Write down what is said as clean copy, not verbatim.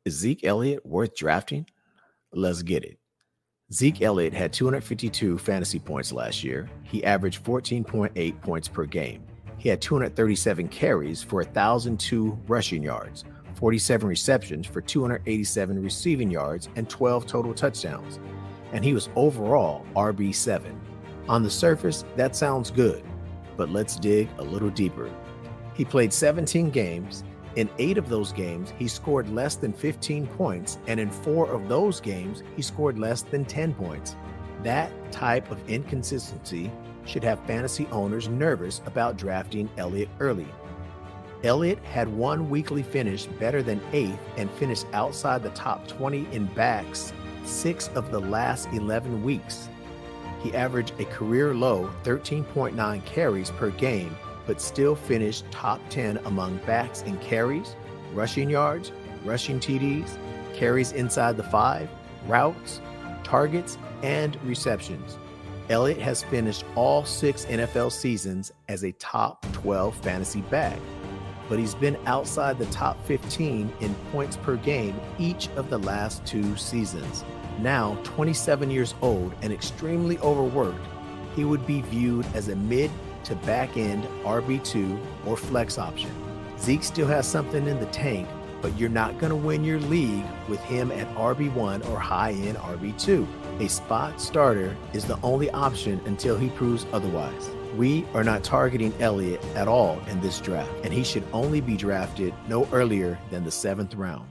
Is Zeke Elliott worth drafting? Let's get it. Zeke Elliott had 252 fantasy points last year. He averaged 14.8 points per game. He had 237 carries for 1,002 rushing yards, 47 receptions for 287 receiving yards, and 12 total touchdowns. And he was overall RB7. On the surface, that sounds good, but let's dig a little deeper. He played 17 games. In 8 of those games, he scored less than 15 points, and in 4 of those games, he scored less than 10 points. That type of inconsistency should have fantasy owners nervous about drafting Elliott early. Elliott had one weekly finish better than 8th and finished outside the top 20 in backs 6 of the last 11 weeks. He averaged a career-low 13.9 carries per game, but still finished top 10 among backs in carries, rushing yards, rushing TDs, carries inside the 5, routes, targets, and receptions. Elliott has finished all 6 NFL seasons as a top 12 fantasy back, but he's been outside the top 15 in points per game each of the last 2 seasons. Now 27 years old and extremely overworked, he would be viewed as a mid to back end RB2 or flex option. Zeke still has something in the tank, but you're not going to win your league with him at RB1 or high end RB2. A spot starter is the only option until he proves otherwise. We are not targeting Elliott at all in this draft, and he should only be drafted no earlier than the 7th round.